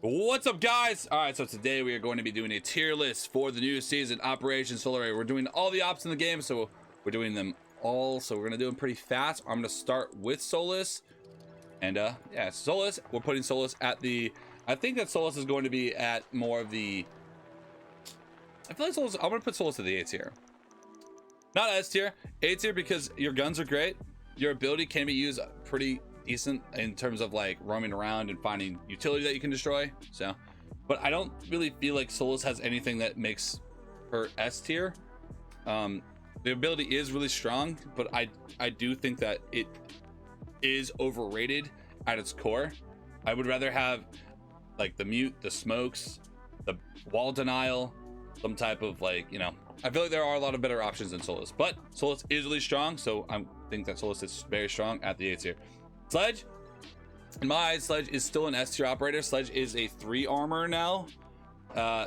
What's up, guys? All right, so today we are going to be doing a tier list for the new season, Operation Solar Ray. We're doing all the ops in the game, so we're doing them all. So we're gonna do them pretty fast. I'm gonna start with Solus, and yeah, Solus. We're putting Solus at the. I think that Solus is going to be at more of the. I feel like Solus. I'm gonna put Solus at the A tier, not S tier. A tier because your guns are great. Your ability can be used pretty decent in terms of like roaming around and finding utility that you can destroy. So, but I don't really feel like Solus has anything that makes her S tier. The ability is really strong, but I do think that it is overrated at its core. I would rather have like the mute, the smokes, the wall denial, some type of like, you know, I feel like there are a lot of better options than Solus, but Solus is really strong, so I think that Solus is very strong at the A tier. Sledge, in my eyes, Sledge is still an S tier operator. Sledge is a 3 armor now,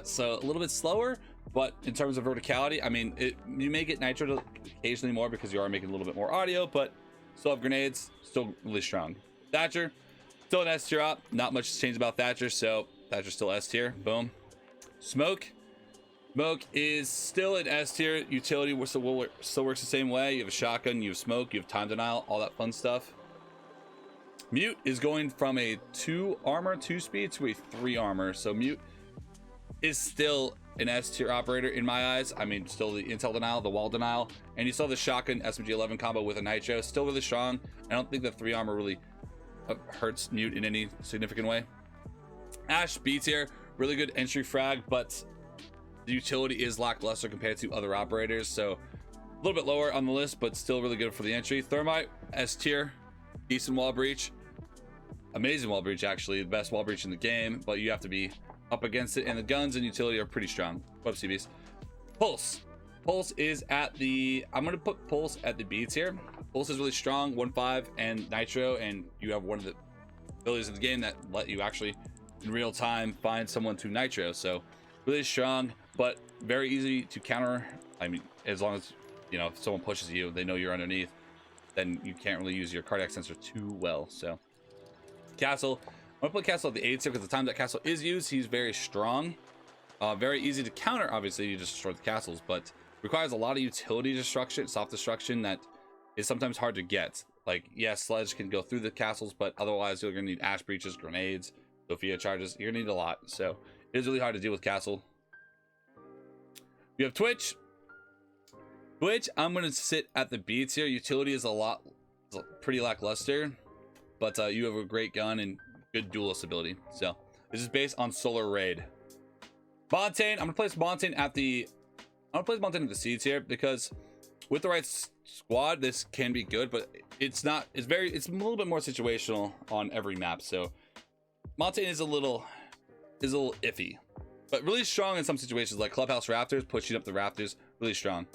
so a little bit slower, but in terms of verticality, I mean, you may get nitro occasionally more because you are making a little bit more audio, but still have grenades, still really strong. Thatcher, still an S tier op. Not much has changed about Thatcher, so Thatcher's still S tier. Boom. Smoke is still an S tier. Utility still works the same way. You have a shotgun, you have smoke, you have time denial, all that fun stuff. Mute is going from a 2 armor, 2 speed to a 3 armor. So Mute is still an S tier operator in my eyes. I mean, still the intel denial, the wall denial, and you saw the shotgun SMG-11 combo with a nitro, still really strong. I don't think the 3 armor really hurts Mute in any significant way. Ash, B tier, really good entry frag, but the utility is lackluster compared to other operators, so a little bit lower on the list, but still really good for the entry. Thermite, S tier, decent wall breach, amazing wall breach, actually the best wall breach in the game, but you have to be up against it, and the guns and utility are pretty strong. What up, CBs? Pulse is at the, I'm gonna put Pulse at the B tier. Pulse is really strong, 1.5 and nitro, and you have one of the abilities in the game that let you actually in real time find someone to nitro, so really strong, but very easy to counter. I mean, as long as, you know, if someone pushes you, they know you're underneath, then you can't really use your cardiac sensor too well. So Castle, I'm gonna put Castle at the A tier because the time that Castle is used, he's very strong, very easy to counter. Obviously, you just destroy the castles, but requires a lot of utility destruction, soft destruction, that is sometimes hard to get. Like, yes, Sledge can go through the castles, but otherwise you're gonna need ash breaches, grenades, Sophia charges. You're gonna need a lot, so it is really hard to deal with Castle. You have Twitch, I'm gonna sit at the B tier. Utility is pretty lackluster, but you have a great gun and good duelist ability. So this is based on Solar Raid. Montaigne, I'm gonna place Montaigne at the C tier because with the right squad, this can be good, but it's a little bit more situational on every map. So Montaigne is a little iffy, but really strong in some situations, like Clubhouse Rafters, pushing up the rafters, really strong.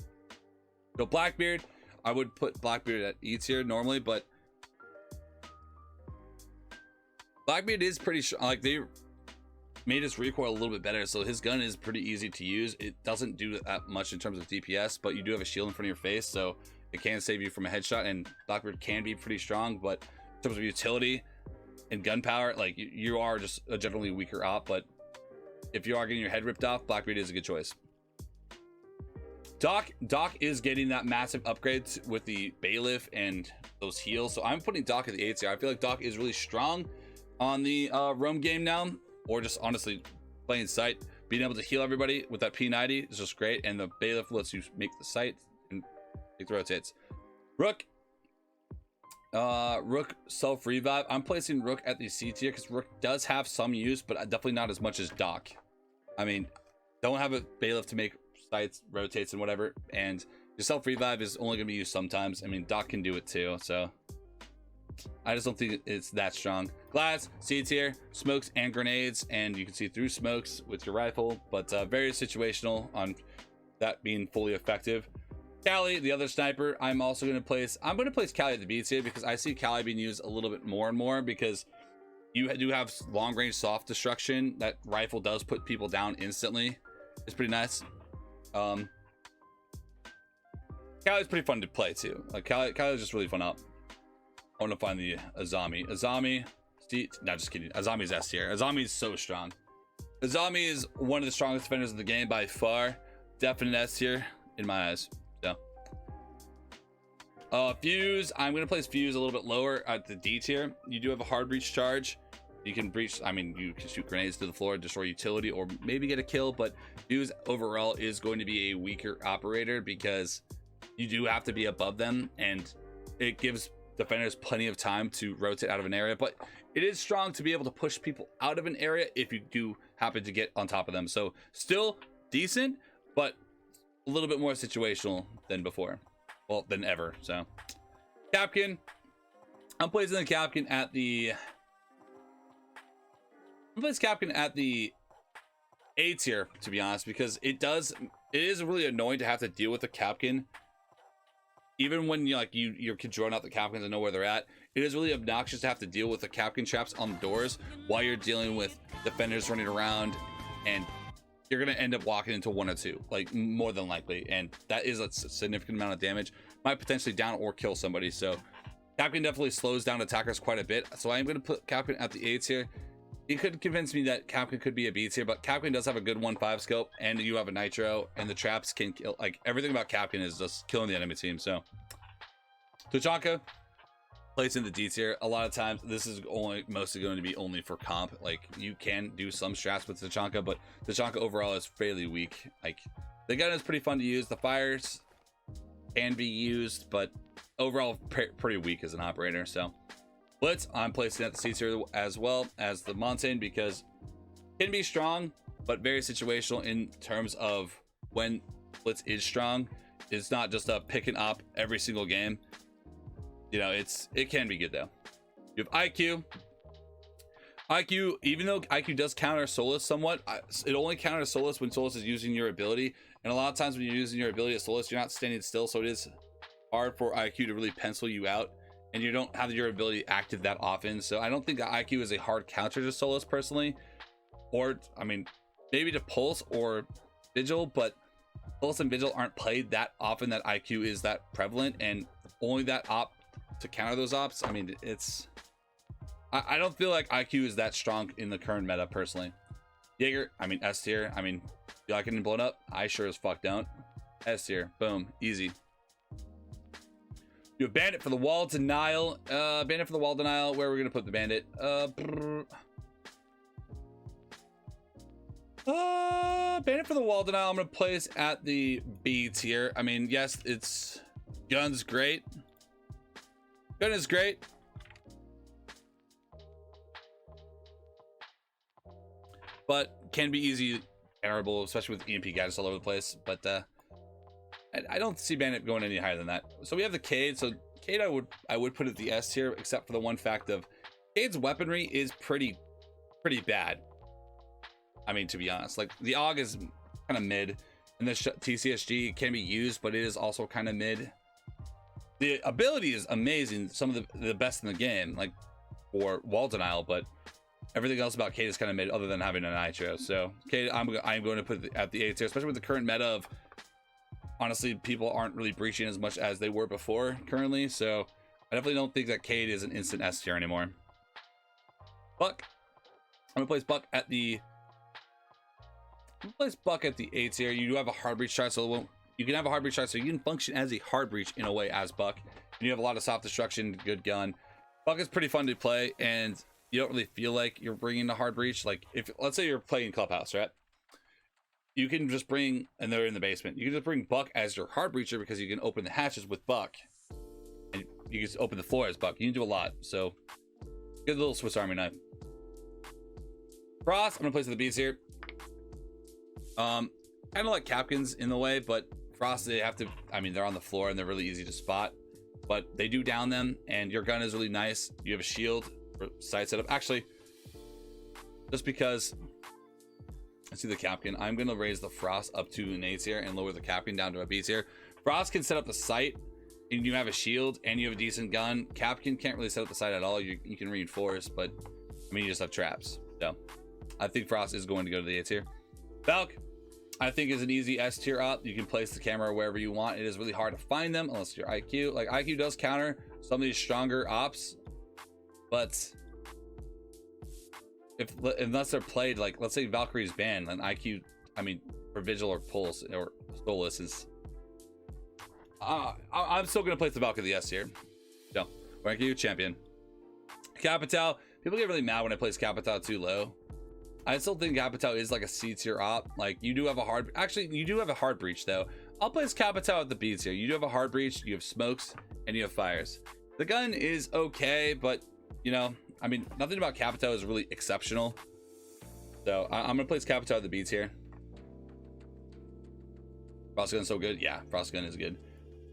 So Blackbeard, I would put Blackbeard at E tier normally, but Blackbeard is pretty strong. Like, they made his recoil a little bit better, so his gun is pretty easy to use. It doesn't do that much in terms of DPS, but you do have a shield in front of your face, so it can save you from a headshot, and Blackbeard can be pretty strong, but in terms of utility and gun power, like, you are just a generally weaker op, but if you are getting your head ripped off, Blackbeard is a good choice. Doc is getting that massive upgrade with the bailiff and those heals, so I'm putting Doc at the A tier. I feel like Doc is really strong on the roam game now, or just honestly playing sight. Being able to heal everybody with that P90 is just great, and the bailiff lets you make the sight and make the rotates. Rook self revive, I'm placing Rook at the C tier because Rook does have some use, but definitely not as much as Doc. I mean, don't have a bailiff to make sights, rotates, and whatever, and your self revive is only gonna be used sometimes. I mean, Doc can do it too, so I just don't think it's that strong. Glass, C tier, smokes and grenades, and you can see through smokes with your rifle, but very situational on that being fully effective. Callie, the other sniper, I'm gonna place Callie at the B tier because I see Callie being used a little bit more and more because you do have long range soft destruction. That rifle does put people down instantly. It's pretty nice. Callie's pretty fun to play too. Like, Callie's just really fun up. I want to find the Azami. D. Not just kidding. Azami is S tier. Azami is so strong. Azami is one of the strongest defenders in the game by far. Definite S tier in my eyes. So Fuse, I'm gonna place Fuse a little bit lower at the D tier. You do have a hard breach charge. You can breach, I mean, you can shoot grenades to the floor, destroy utility, or maybe get a kill, but Fuse overall is going to be a weaker operator because you do have to be above them, and it gives defenders plenty of time to rotate out of an area, but it is strong to be able to push people out of an area if you do happen to get on top of them. So still decent, but a little bit more situational than before. Well, than ever. So Capkin, I'm placing the Capkin at the A tier, to be honest, because it is really annoying to have to deal with the Capkin. Even when you can drone out the Capkins and know where they're at, it is really obnoxious to have to deal with the Capkin traps on the doors while you're dealing with defenders running around, and you're gonna end up walking into 1 or 2, like more than likely, and that is a significant amount of damage. Might potentially down or kill somebody. So Capkin definitely slows down attackers quite a bit. So I am gonna put Capkin at the A tier. You could convince me that Capkin could be a B tier, but Capkin does have a good 1.5 scope, and you have a nitro, and the traps can kill. Like, everything about Capkin is just killing the enemy team. So Tachanka plays in the D tier. A lot of times this is mostly going to be only for comp. Like, you can do some strats with Tachanka, but Tachanka overall is fairly weak. Like, the gun is pretty fun to use. The fires can be used, but overall pretty weak as an operator. So Blitz, I'm placing at the C tier as well as the Montaigne, because it can be strong, but very situational in terms of when Blitz is strong. It's not just a pick and op every single game. You know, it can be good though. You have IQ. IQ, even though IQ does counter Solus somewhat, it only counters Solus when Solus is using your ability. And a lot of times when you're using your ability at Solus, you're not standing still, so it is hard for IQ to really pencil you out, and you don't have your ability active that often. So I don't think that IQ is a hard counter to Solus personally, or I mean maybe to Pulse or Vigil, but Pulse and Vigil aren't played that often that IQ is that prevalent, and only that op to counter those ops. I mean, I don't feel like IQ is that strong in the current meta personally. Jaeger, I mean S tier. I mean, you like getting blown up? I sure as fuck don't. S tier, boom, easy. You have Bandit for the wall denial. Bandit for the wall denial. Where are we gonna put the Bandit? Bandit for the wall denial, I'm gonna place at the B tier. I mean, yes, it's gun's great. Gun is great. But can be easy terrible, especially with EMP gadgets all over the place. But I don't see Bandit going any higher than that. So we have the Cade. So Cade I would put at the S tier, except for the one fact of Cade's weaponry is pretty bad. I mean, to be honest, like the AUG is kind of mid, and the TCSG can be used, but it is also kind of mid. The ability is amazing, some of the best in the game, like for wall denial, but everything else about Cade is kind of mid, other than having a nitro. So Cade, I'm going to put it at the A tier, especially with the current meta of, honestly, people aren't really breaching as much as they were before currently. So I definitely don't think that Cade is an instant S tier anymore. Buck, I'm gonna place Buck at the A tier. You do have a hard breach chart, so you can have a hard breach chart, so you can function as a hard breach in a way as Buck. And you have a lot of soft destruction, good gun. Buck is pretty fun to play, and you don't really feel like you're bringing a hard breach. Like, if let's say you're playing Clubhouse, right? You can just bring, and they're in the basement, you can just bring Buck as your hard breacher, because you can open the hatches with Buck, and you can just open the floor as Buck. You can do a lot. So good little Swiss Army knife. Frost, I'm gonna place at the B's here. Kind of like Capkins in the way, but Frost, they have to, I mean, they're on the floor and they're really easy to spot, but they do down them, and your gun is really nice. You have a shield for side setup. Actually, just because I see the Capkin, I'm gonna raise the Frost up to an A tier and lower the Capkin down to a B tier. Frost can set up the site, and you have a shield and you have a decent gun. Capkin can't really set up the site at all. You can reinforce, but I mean, you just have traps. So I think Frost is going to go to the A tier. Valk, I think, is an easy S tier up. You can place the camera wherever you want. It is really hard to find them unless you're IQ. Like, IQ does counter some of these stronger ops, but unless they're played, like let's say Valkyrie's banned, then IQ, I mean, for Vigil or Pulse or Solus is. I'm still gonna place the Valkyrie the S tier. No, rank you champion. Capital. People get really mad when I place Capital too low. I still think Capital is like a C tier op. Like you do have a hard, actually you do have a hard breach though. I'll place Capital at the B tier. You do have a hard breach, you have smokes, and you have fires. The gun is okay, but you know, I mean, nothing about Capital is really exceptional. So I'm gonna place Capital at the B tier. Frost Gun's so good. Yeah, Frost Gun is good.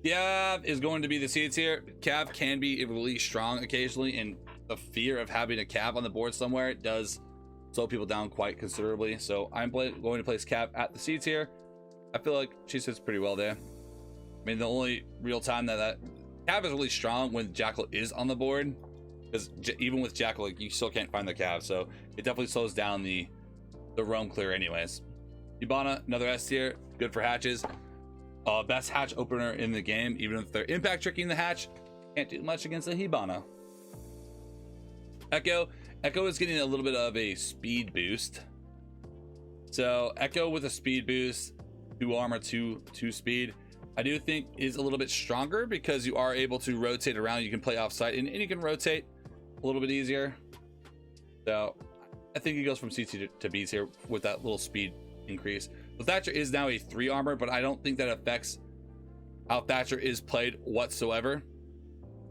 Cav is going to be the C tier. Cav can be really strong occasionally, and the fear of having a Cav on the board somewhere does slow people down quite considerably. So I'm going to place Cav at the C tier. I feel like she sits pretty well there. I mean, the only real time that Cav is really strong when Jackal is on the board, because even with Jackal, like, you still can't find the Cav, so it definitely slows down the roam clear anyways. Hibana, another S tier, good for hatches. Best hatch opener in the game, even if they're impact tricking the hatch, can't do much against a Hibana. Echo is getting a little bit of a speed boost. So Echo with a speed boost, 2 armor, 2 speed, I do think is a little bit stronger because you are able to rotate around. You can play off site and you can rotate a little bit easier. So I think he goes from C tier to B tier with that little speed increase. But Thatcher is now a 3 armor, but I don't think that affects how Thatcher is played whatsoever.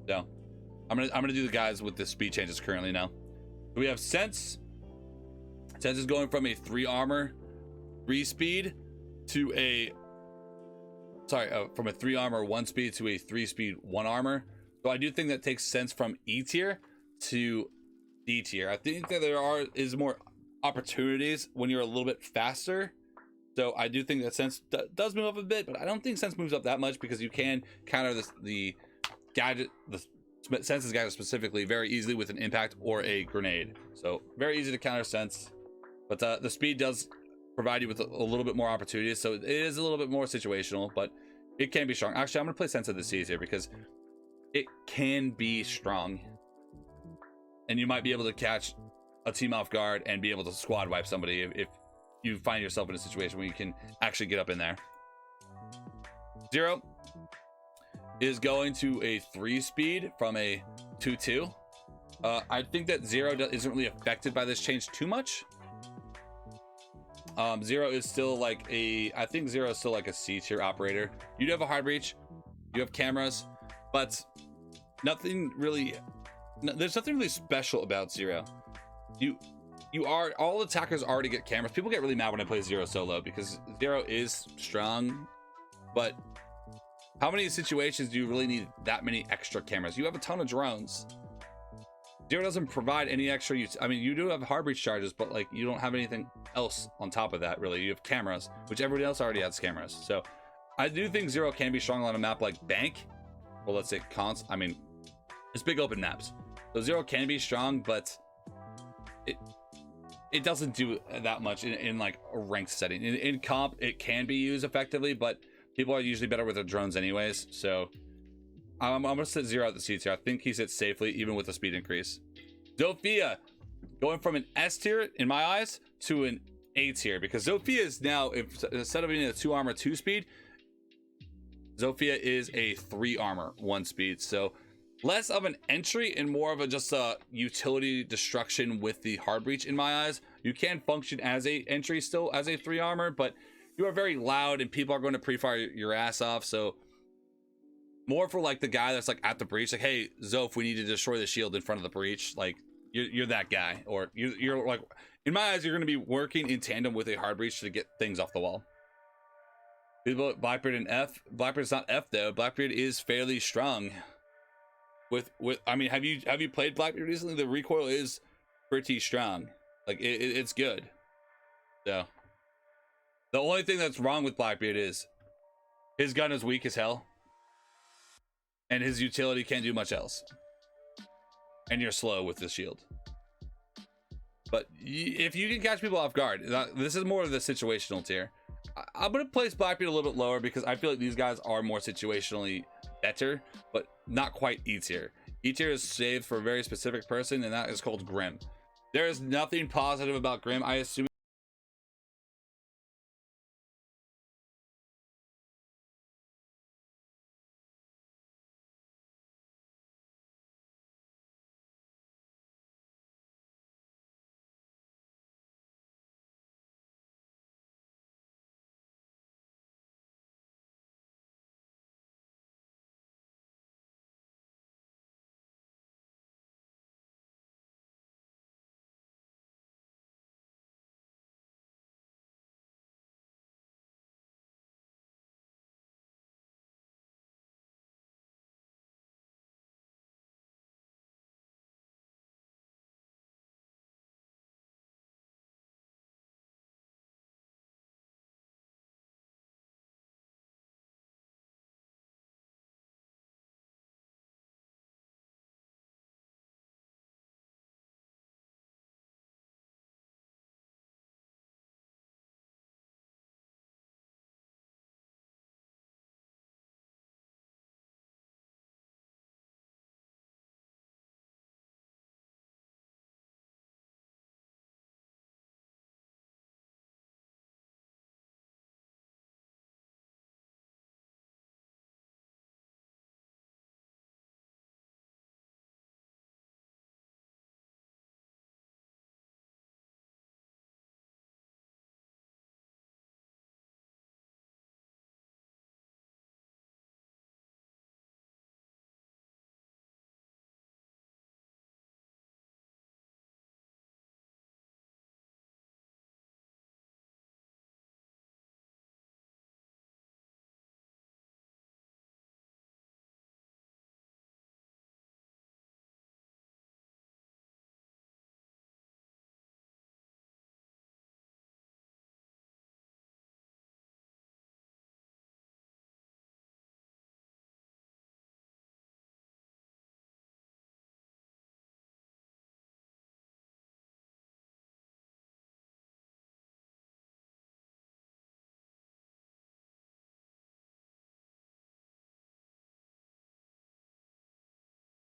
So I'm gonna do the guys with the speed changes currently now. So we have Sens. Sens is going from a 3 armor, 3 speed to a from a 3 armor, 1 speed to a 3 speed, 1 armor. So I do think that takes Sens from E tier to D tier. I think that there is more opportunities when you're a little bit faster. So I do think that Sens does move up a bit, but I don't think Sens moves up that much because you can counter the gadget, the Sens's gadget specifically, very easily with an impact or a grenade. So very easy to counter Sens, but the speed does provide you with a little bit more opportunities. So it is a little bit more situational, but it can be strong. Actually, I'm gonna play Sens at the C's here because it can be strong, and you might be able to catch a team off guard and be able to squad wipe somebody if you find yourself in a situation where you can actually get up in there. Zero is going to a 3 speed from a 2-2. I think that Zero isn't really affected by this change too much. Zero is still like I think Zero is still like a C tier operator. You do have a hard reach, you have cameras, but there's nothing really special about Zero. All attackers already get cameras. People get really mad when I play Zero solo because Zero is strong, but how many situations do you really need that many extra cameras? You have a ton of drones. Zero doesn't provide any extra use. I mean, you do have hard breach charges, but like you don't have anything else on top of that really. You have cameras, which everybody else already has cameras. So I do think Zero can be strong on a map like Bank, well, let's say Cons. I mean, it's big open maps, so Zero can be strong, but it doesn't do that much in like a ranked setting. In comp, it can be used effectively, but people are usually better with their drones anyways. So I'm gonna set Zero at the C tier. I think he sits safely even with a speed increase. Zofia going from an S tier in my eyes to an A tier, because Zofia is now, instead of being a 2 armor 2 speed, Zofia is a 3 armor 1 speed. So less of an entry and more of just a utility destruction with the hard breach in my eyes. You can function as a entry still as a 3 armor, but you are very loud and people are going to pre-fire your ass off. So more for like the guy that's like at the breach, like, hey Zof, we need to destroy the shield in front of the breach. Like you're that guy, or you're like, in my eyes, you're going to be working in tandem with a hard breach to get things off the wall. People, Blackbeard and F. Blackbeard's not F though. Blackbeard is fairly strong. With I mean, have you played Blackbeard recently? The recoil is pretty strong. Like it's good. So the only thing that's wrong with Blackbeard is his gun is weak as hell, and his utility can't do much else, and you're slow with the shield. But if you can catch people off guard, this is more of the situational tier. I'm gonna place Blackbeard a little bit lower because I feel like these guys are more situationally better, but not quite E tier. E tier is saved for a very specific person, and that is called Grim. There is nothing positive about Grim. I assume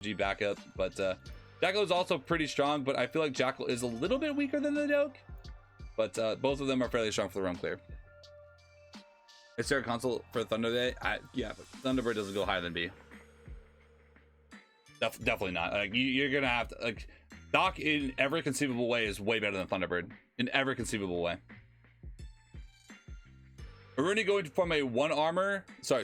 G backup, but Jackal is also pretty strong, but I feel like Jackal is a little bit weaker than the Doke, but both of them are fairly strong for the realm clear. Is there a console for Thunder Day? Yeah, but Thunderbird doesn't go higher than B. Definitely not. Like you're gonna have to, like, Doc in every conceivable way is way better than Thunderbird in every conceivable way. Aruni going from a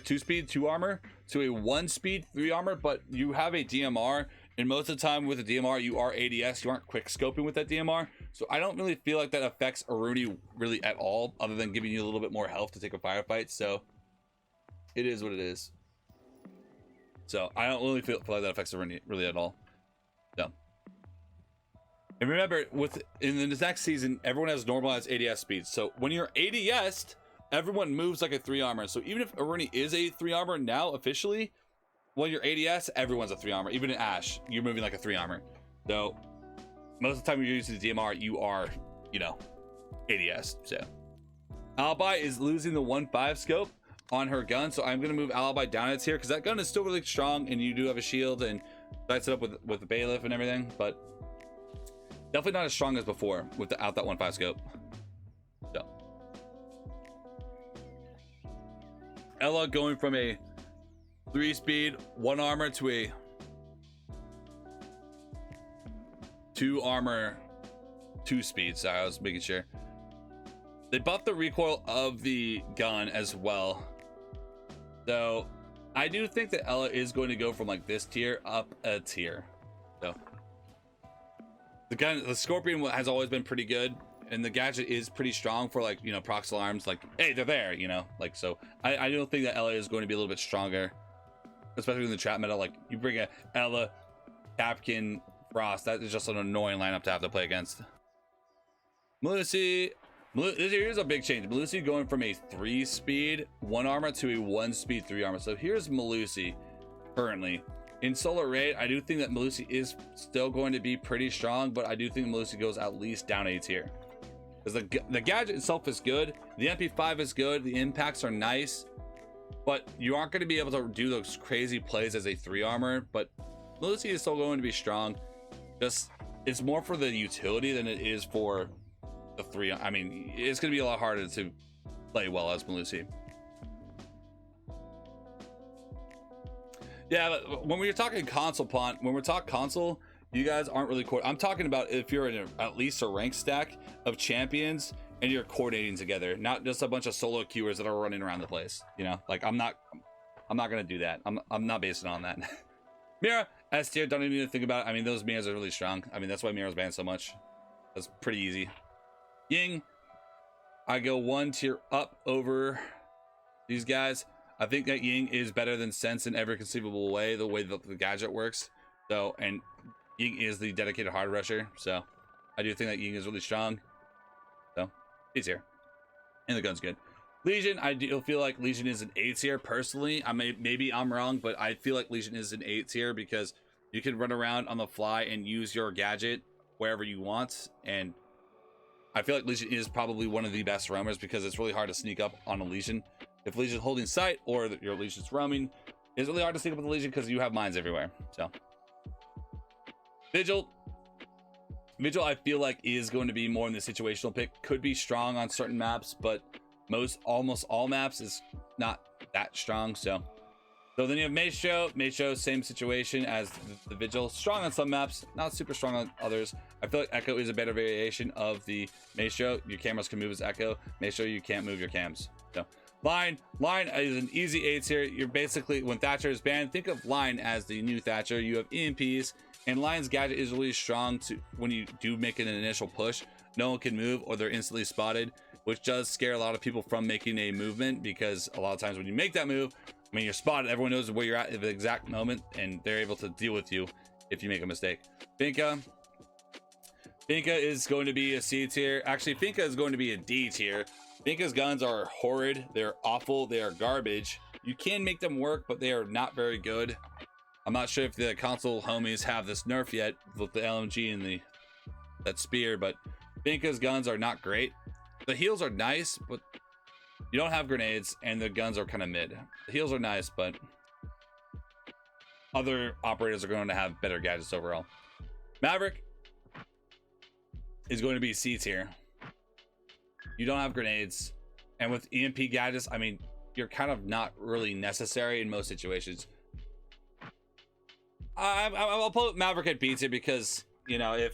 2 speed 2 armor to a 1 speed 3 armor, but you have a DMR, and most of the time with a DMR you are ADS, you aren't quick scoping with that DMR, so I don't really feel like that affects Aruni really at all, other than giving you a little bit more health to take a firefight. So it is what it is. So I don't really feel like that affects Aruni really at all. So, and remember, in the next season everyone has normalized ADS speeds, so when you're ADS'd, everyone moves like a 3 armor. So even if Aruni is a 3 armor now officially, when you're ADS, everyone's a 3 armor. Even in Ash, you're moving like a 3 armor. So most of the time you're using the DMR, you are, you know, ADS. So Alibi is losing the 1.5 scope on her gun, so I'm gonna move Alibi down its here because that gun is still really strong, and you do have a shield and lights it up with the bailiff and everything, but definitely not as strong as before without that 1.5 scope. So Ella going from a 3 speed 1 armor to a 2 armor 2 speed. So I was making sure they buffed the recoil of the gun as well, so I do think that Ella is going to go from like this tier up a tier. So the Scorpion has always been pretty good, and the gadget is pretty strong for, like, you know, prox alarms, like, hey, they're there, you know, like, so I don't think that Ella is going to be a little bit stronger, especially in the trap meta. Like, you bring a Ella, Tapkin, Frost, that is just an annoying lineup to have to play against. Melusi, here's a big change. Melusi going from a 3 speed 1 armor to a 1 speed 3 armor. So here's Melusi currently. In Solar Raid, I do think that Melusi is still going to be pretty strong, but I do think Melusi goes at least down a tier. Because the gadget itself is good, the MP5 is good, the impacts are nice, but you aren't going to be able to do those crazy plays as a 3 armor. But Melusi is still going to be strong. Just it's more for the utility than it is for the 3. I mean, it's going to be a lot harder to play well as Melusi. Yeah, but when we're talking console pont, when we're talking console, you guys aren't really I'm talking about if you're in at least a rank stack of champions and you're coordinating together, not just a bunch of solo queuers that are running around the place. You know, like I'm not gonna do that. I'm not basing it on that. Mira S tier, don't even need to think about it. I mean, those Miras are really strong. I mean, that's why Mira's banned so much. That's pretty easy. Ying, I go 1 tier up over these guys. I think that Ying is better than Sens in every conceivable way, the way that the gadget works. So, and Ying is the dedicated hard rusher. So, I do think that Ying is really strong. So, he's here. And the gun's good. Legion, I do feel like Legion is an A tier personally. Maybe I'm wrong, but I feel like Legion is an A tier because you can run around on the fly and use your gadget wherever you want. And I feel like Legion is probably one of the best roamers because it's really hard to sneak up on a Legion. If Legion's holding sight or your Legion's roaming, it's really hard to sneak up with the Legion because you have mines everywhere. So Vigil, I feel like is going to be more in the situational pick. Could be strong on certain maps, but almost all maps is not that strong. So then you have Maestro, same situation as the Vigil. Strong on some maps, not super strong on others. I feel like Echo is a better variation of the Maestro. Your cameras can move as Echo. Maestro, you can't move your cams. So Line is an easy A tier. You're basically, when Thatcher is banned, think of Line as the new Thatcher. You have EMPs, and Line's gadget is really strong to when you do make an initial push. No one can move or they're instantly spotted, which does scare a lot of people from making a movement because a lot of times when you make that move, I mean, you're spotted, everyone knows where you're at the exact moment, and they're able to deal with you if you make a mistake. Finka is going to be a C tier. Actually, Finka is going to be a D tier. Finka's guns are horrid. They're awful. They are garbage. You can make them work, but they are not very good. I'm not sure if the console homies have this nerf yet with the LMG and that spear, but Finka's guns are not great. The heals are nice, but you don't have grenades, and the guns are kind of mid. The heals are nice, but other operators are going to have better gadgets overall. Maverick is going to be C tier. You don't have grenades, and with EMP gadgets, I mean, you're kind of not really necessary in most situations. I'll put Maverick at B tier because, you know,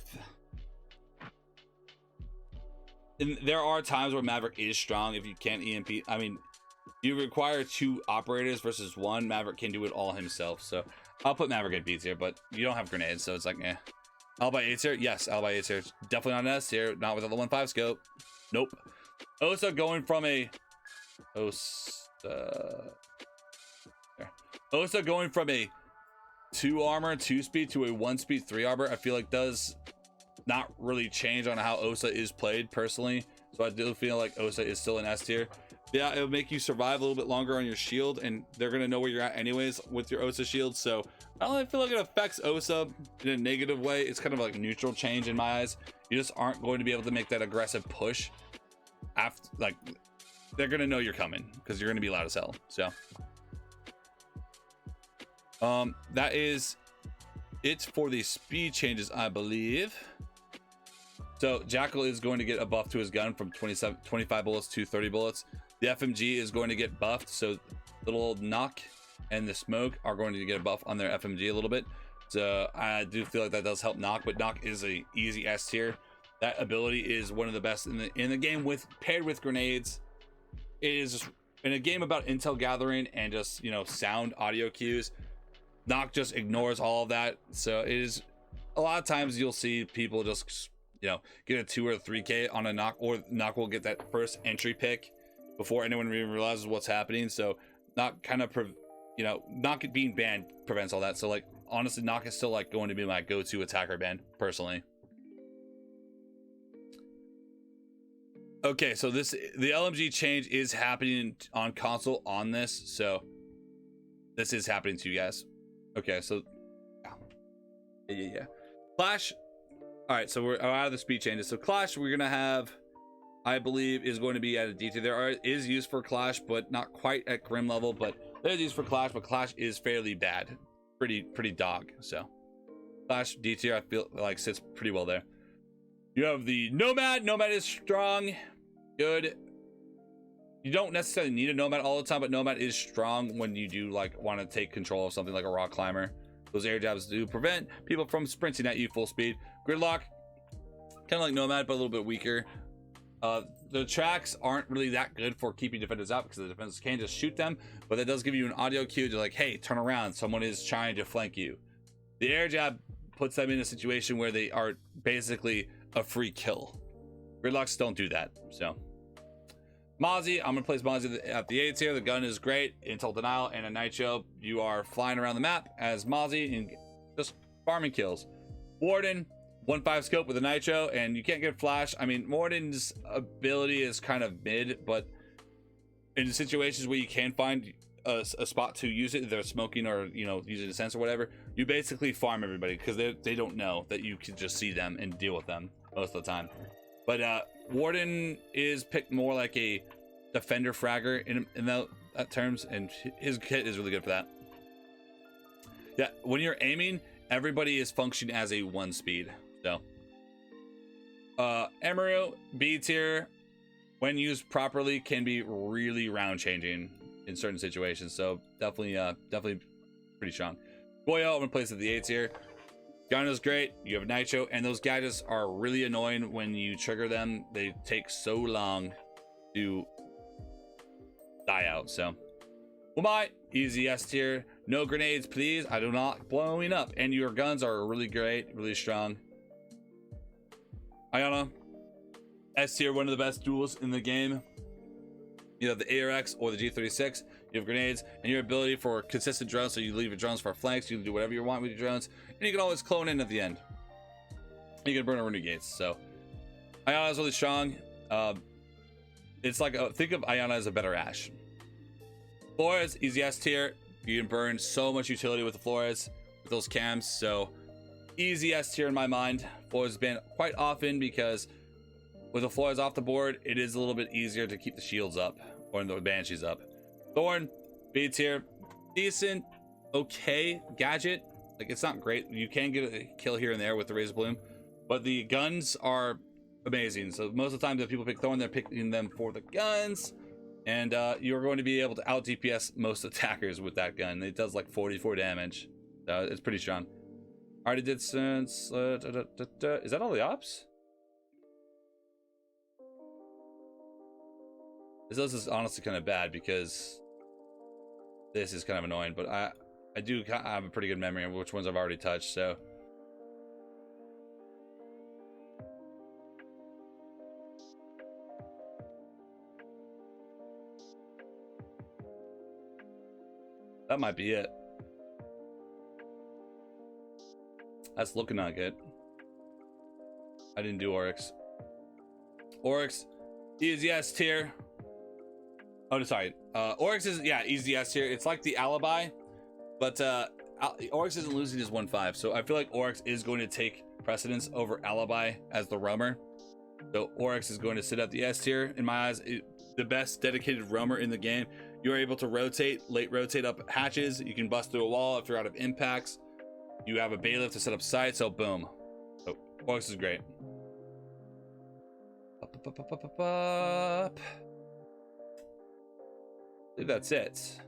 there are times where Maverick is strong if you can't EMP. I mean, you require 2 operators versus 1. Maverick can do it all himself. So I'll put Maverick at B tier, but you don't have grenades, so it's like, eh. I'll buy A tier. Yes, I'll buy A tier. Definitely not an S tier. Not with the 1.5 scope. Nope. Osa going from a Osa going from a 2 armor, 2 speed to a 1 speed, 3 armor. I feel like does not really change on how Osa is played personally. So I do feel like Osa is still an S tier. Yeah, it'll make you survive a little bit longer on your shield, and they're gonna know where you're at anyways with your Osa shield. So I don't really feel like it affects Osa in a negative way. It's kind of like neutral change in my eyes. You just aren't going to be able to make that aggressive push after, like, they're gonna know you're coming because you're gonna be loud as hell. So that is it for the speed changes, I believe. So Jackal is going to get a buff to his gun from 25 bullets to 30 bullets. The FMG is going to get buffed, so little old Knock and the Smoke are going to get a buff on their FMG a little bit. So I do feel like that does help Knock, but Knock is a easy S tier. That ability is one of the best in the game, with paired with grenades. It is just in a game about intel gathering and just, you know, sound audio cues. Knock just ignores all of that. So it is a lot of times you'll see people just, you know, get a 2 or 3K on a Knock, or Knock will get that first entry pick before anyone even realizes what's happening. So Knock kind of, you know, Knock being banned prevents all that. So like, honestly, Knock is still like going to be my go-to attacker band personally. Okay, so the LMG change is happening on console on this, so this is happening to you guys. Okay, so yeah. Clash. All right, so we're out of the speed changes. So Clash, we're gonna have, I believe, is going to be at a D tier. Is used for Clash, but not quite at Grim level. But there's used for Clash, but Clash is fairly bad, pretty dog. So Flash D tier, I feel like sits pretty well there. You have the Nomad. Nomad is strong, good. You don't necessarily need a Nomad all the time, but Nomad is strong when you do like want to take control of something like a rock climber. Those air jabs do prevent people from sprinting at you full speed. Gridlock, kind of like Nomad, but a little bit weaker. The tracks aren't really that good for keeping defenders out because the defenders can just shoot them, but that does give you an audio cue to like, hey, turn around, someone is trying to flank you. The air jab puts them in a situation where they are basically a free kill. Gridlocks don't do that. So Mozzie, I'm gonna place Mozzie at the A tier. The gun is great. Intel denial and a nitro. You are flying around the map as Mozzie and just farming kills. Warden, 1.5 scope with a nitro, and you can't get flash. I mean, Warden's ability is kind of mid, but in situations where you can find a spot to use it, if they're smoking or, you know, using a sense or whatever, you basically farm everybody because they don't know that you can just see them and deal with them most of the time. But Warden is picked more like a defender fragger in that terms, and his kit is really good for that. Yeah, when you're aiming, everybody is functioning as a 1 speed. So Emeru, B tier, when used properly, can be really round changing in certain situations. So definitely pretty strong. Goyo, I'm gonna place it at the A tier. Gyno's great. You have nitro, and those gadgets are really annoying when you trigger them. They take so long to die out. So Wamai, easy S tier. No grenades, please. I do not blowing up. And your guns are really great, really strong. Ayana, S tier, one of the best duels in the game. You have the ARX or the G36. You have grenades and your ability for consistent drones. So you leave your drones for flanks. You can do whatever you want with your drones, and you can always clone in at the end. You can burn over new gates. So Ayana is really strong. It's like think of Ayana as a better Ashe. Flores, easy S tier. You can burn so much utility with the Flores with those cams. So easy S tier in my mind. Flores has been quite often because with the Flores off the board, it is a little bit easier to keep the shields up or the Banshees up. Thorn, B tier, decent, okay gadget. Like, it's not great. You can get a kill here and there with the Razor Bloom, but the guns are amazing. So most of the time that people pick Thorn, they're picking them for the guns, and you're going to be able to out DPS most attackers with that gun. It does like 44 damage. It's pretty strong. Already did Sens. Is that all the ops? This is honestly kind of bad because this is kind of annoying, but I do have a pretty good memory of which ones I've already touched, so. That might be it. That's looking not good. I didn't do Oryx. Oryx, easy S tier. Oh, sorry. Oryx is, yeah, easy S tier. It's like the Alibi, but Oryx isn't losing his 1-5, so I feel like Oryx is going to take precedence over Alibi as the roamer. So Oryx is going to sit at the S tier. In my eyes, the best dedicated roamer in the game. You're able to rotate, late rotate up hatches. You can bust through a wall if you're out of impacts. You have a bailiff to set up sight, so boom. So Oryx is great. I think that's it.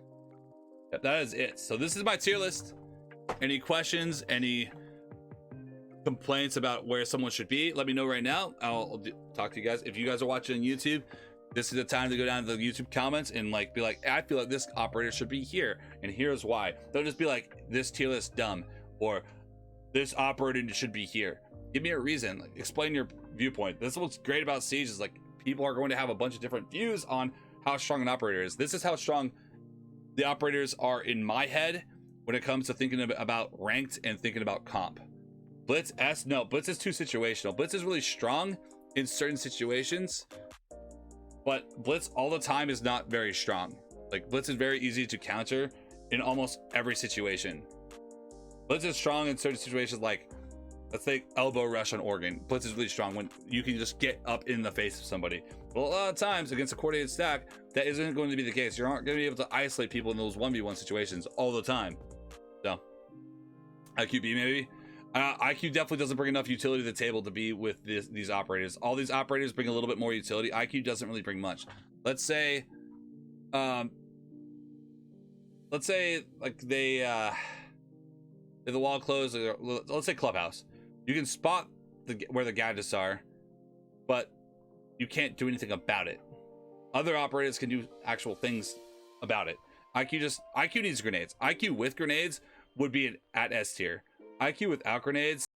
Yep, that is it. So this is my tier list. Any questions, any complaints about where someone should be, let me know right now. I'll talk to you guys. If you guys are watching on YouTube, this is the time to go down to the YouTube comments and like be like, I feel like this operator should be here, and here's why. Don't just be like, this tier list dumb, or this operator should be here. Give me a reason. Like, explain your viewpoint. That's what's great about Siege, is like people are going to have a bunch of different views on how strong an operator is. This is how strong the operators are in my head when it comes to thinking about ranked and thinking about comp. Blitz S, no, Blitz is too situational. Blitz is really strong in certain situations, but Blitz all the time is not very strong. Like, Blitz is very easy to counter in almost every situation. Blitz is strong in certain situations, like let's take elbow rush on Oregon. Blitz is really strong when you can just get up in the face of somebody. Well, a lot of times against a coordinated stack, that isn't going to be the case. You aren't going to be able to isolate people in those 1v1 situations all the time. So, IQB maybe. IQ definitely doesn't bring enough utility to the table to be with these operators. All these operators bring a little bit more utility. IQ doesn't really bring much. Let's say like they if the wall closed, let's say clubhouse. You can spot where the gadgets are, but you can't do anything about it. Other operators can do actual things about it. IQ needs grenades. IQ with grenades would be at S tier. IQ without grenades.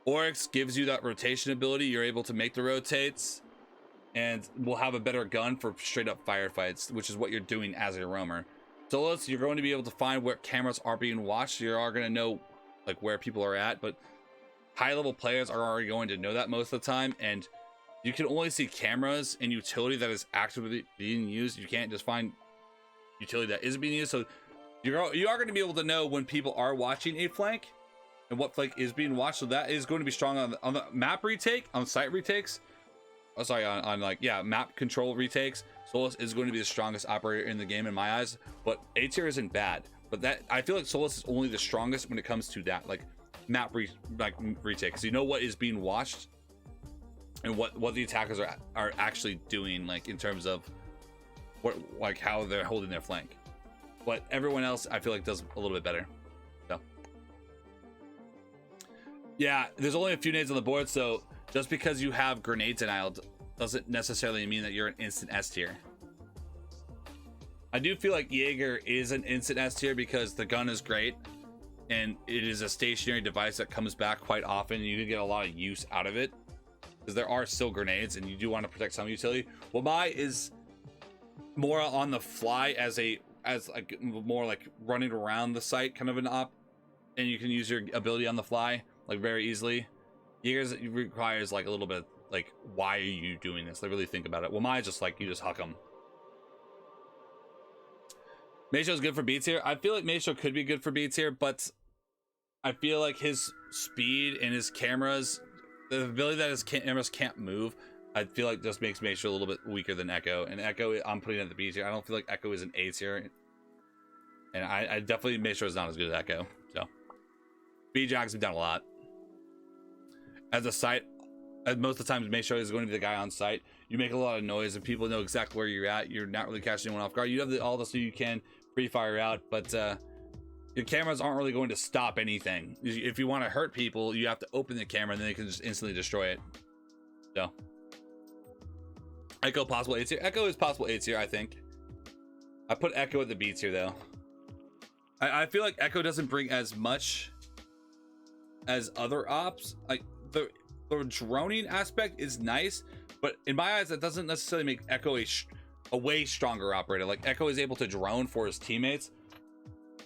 Oryx gives you that rotation ability. You're able to make the rotates and will have a better gun for straight up firefights, which is what you're doing as a roamer. Solos, you're going to be able to find where cameras are being watched. You are going to know like where people are at, but high level players are already going to know that most of the time, and you can only see cameras and utility that is actively being used. You can't just find utility that isn't being used. So you are going to be able to know when people are watching a flank and what flank is being watched. So that is going to be strong on the map retake, on site retakes. Oh, sorry, on like, yeah, map control retakes. Solus is going to be the strongest operator in the game in my eyes, but A tier isn't bad. But that, I feel like Solus is only the strongest when it comes to that, like map retake, because you know what is being watched and what the attackers are actually doing, like in terms of what, like how they're holding their flank. But everyone else I feel like does a little bit better. So yeah, there's only a few nades on the board, so just because you have grenade denial doesn't necessarily mean that you're an instant S tier. I do feel like Jaeger is an instant S tier because the gun is great and it is a stationary device that comes back quite often, and you can get a lot of use out of it because there are still grenades and you do want to protect some utility. Wamai is more on the fly as like more like running around the site kind of an op, and you can use your ability on the fly like very easily. Jaeger's requires like a little bit like, why are you doing this? Like really think about it. Wamai is just like, you just huck them. Meisho's good for B tier. I feel like Meisho could be good for B tier, but I feel like his speed and his cameras, the ability that his cameras can't move, I feel like just makes Meisho a little bit weaker than Echo. And Echo, I'm putting at the B tier. I don't feel like Echo is an A tier. And I definitely, Meisho is not as good as Echo. So B Jags have done a lot. As a site, most of the times Meisho is going to be the guy on site. You make a lot of noise and people know exactly where you're at. You're not really catching anyone off guard. You have all the stuff you can pre-fire out, but your cameras aren't really going to stop anything. If you want to hurt people, you have to open the camera and then they can just instantly destroy it. So Echo possible A tier. Echo is possible A tier, I think. I put Echo at the B tier though. I feel like Echo doesn't bring as much as other ops. Like the droning aspect is nice, but in my eyes that doesn't necessarily make Echo a way stronger operator. Like Echo is able to drone for his teammates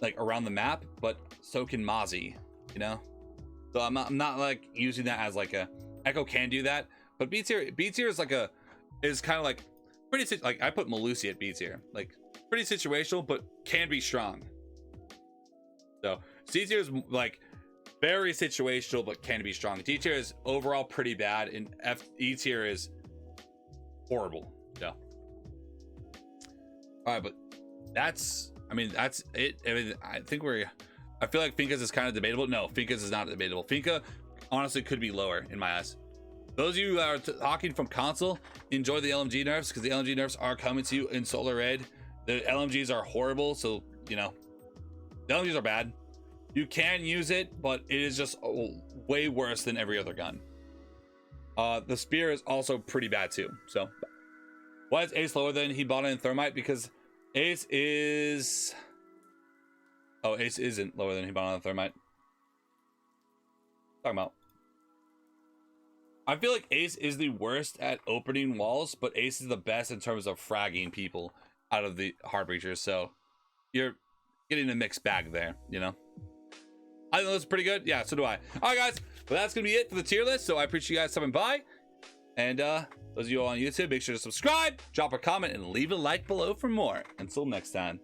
like around the map, but so can Mozzie, you know. So I'm not like using that as like a Echo can do that, but B tier is like is kind of like pretty, like I put Malusi at B tier, like pretty situational but can be strong. So C tier is like very situational, but can be strong. D tier is overall pretty bad, and E tier is horrible. Yeah. All right, but that's it. I mean, I feel like Finka's is kind of debatable. No, Finka's is not debatable. Finka honestly could be lower in my eyes. Those of you who are talking from console, enjoy the LMG nerfs, because the LMG nerfs are coming to you in Solar Red. The LMGs are horrible, so you know the LMGs are bad. You can use it, but it is just way worse than every other gun. The spear is also pretty bad too. So why is Ace lower than he bought it in Thermite? Because Ace is... Oh, Ace isn't lower than he bought it in Thermite. Talking about. I feel like Ace is the worst at opening walls, but Ace is the best in terms of fragging people out of the hard breachers. So you're getting a mixed bag there, you know? I think that's pretty good. Yeah, so do I. All right, guys. Well, that's going to be it for the tier list. So I appreciate you guys coming by. And those of you all on YouTube, make sure to subscribe, drop a comment, and leave a like below for more. Until next time.